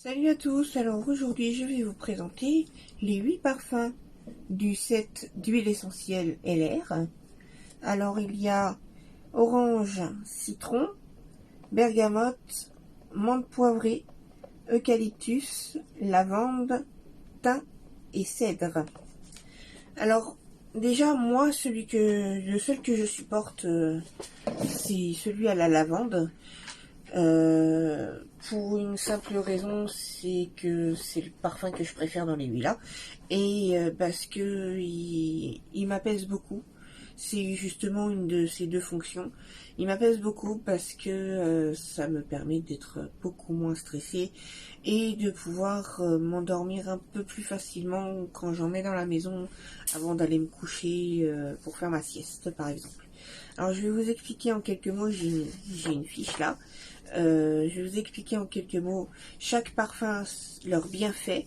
Salut à tous, alors aujourd'hui je vais vous présenter les 8 parfums du set d'huile essentielle LR. Alors il y a orange, citron, bergamote, menthe poivrée, eucalyptus, lavande, thym et cèdre. Alors déjà moi le seul que je supporte c'est celui à la lavande. Pour une simple raison, c'est que c'est le parfum que je préfère dans les huiles et parce que il m'apaise beaucoup. C'est justement une de ces deux fonctions. Il m'apaise beaucoup parce que ça me permet d'être beaucoup moins stressée et de pouvoir m'endormir un peu plus facilement quand j'en mets dans la maison avant d'aller me coucher pour faire ma sieste par exemple. Alors je vais vous expliquer en quelques mots, j'ai une fiche là. Je vais vous expliquer en quelques mots chaque parfum, leurs bienfaits.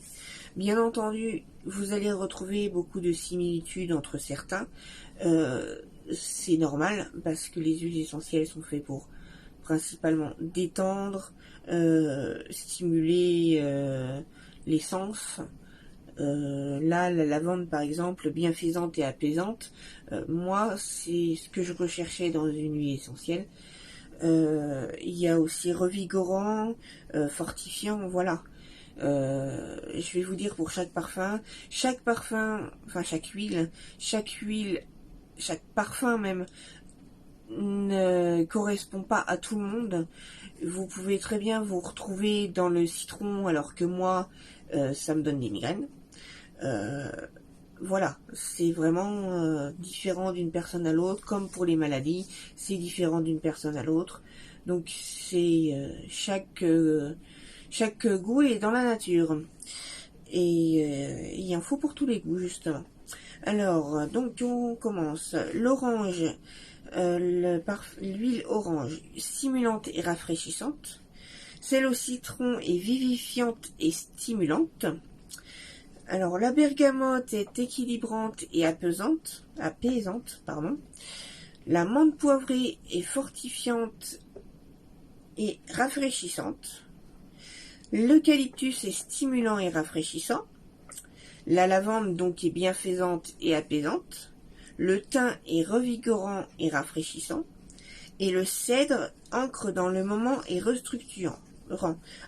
Bien entendu, vous allez retrouver beaucoup de similitudes entre certains. C'est normal parce que les huiles essentielles sont faites pour principalement détendre, stimuler les sens. Là, la lavande par exemple, bienfaisante et apaisante, moi c'est ce que je recherchais dans une huile essentielle. Il y a aussi revigorant, fortifiant, voilà. Je vais vous dire pour chaque parfum, chaque huile, chaque parfum même ne correspond pas à tout le monde. Vous pouvez très bien vous retrouver dans le citron alors que moi ça me donne des migraines. Voilà, c'est vraiment différent d'une personne à l'autre, comme pour les maladies, c'est différent d'une personne à l'autre. Donc c'est chaque goût est dans la nature. Et il en faut pour tous les goûts, justement. Alors, donc on commence. L'orange, l'huile orange, stimulante et rafraîchissante. Celle au citron est vivifiante et stimulante. Alors, la bergamote est équilibrante et apaisante, pardon. La menthe poivrée est fortifiante et rafraîchissante. L'eucalyptus est stimulant et rafraîchissant. La lavande donc est bienfaisante et apaisante. Le thym est revigorant et rafraîchissant. Et le cèdre ancre dans le moment et restructurant.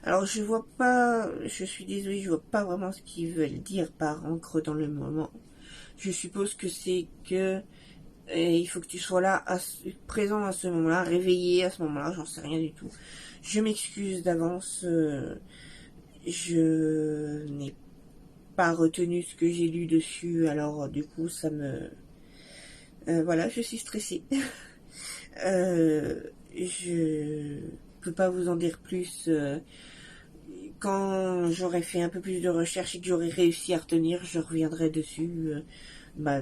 Alors je vois pas, je suis désolée, je vois pas vraiment ce qu'ils veulent dire par ancre dans le moment. Je suppose que c'est que il faut que tu sois là, présent à ce moment-là, réveillé à ce moment-là, j'en sais rien du tout. Je m'excuse d'avance, je n'ai pas retenu ce que j'ai lu dessus, alors du coup ça me... voilà, je suis stressée. Je peux pas vous en dire plus. Quand j'aurai fait un peu plus de recherche et que j'aurai réussi à retenir, je reviendrai dessus,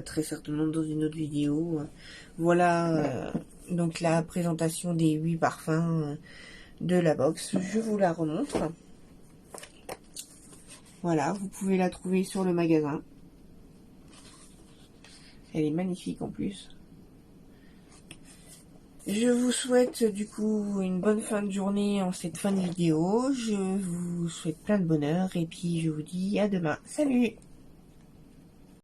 très certainement dans une autre vidéo. Voilà, donc la présentation des 8 parfums de la box, je vous la remontre. Voilà, vous pouvez la trouver sur le magasin. Elle est magnifique en plus. Je vous souhaite du coup une bonne fin de journée en cette fin de vidéo. Je vous souhaite plein de bonheur et puis je vous dis à demain. Salut!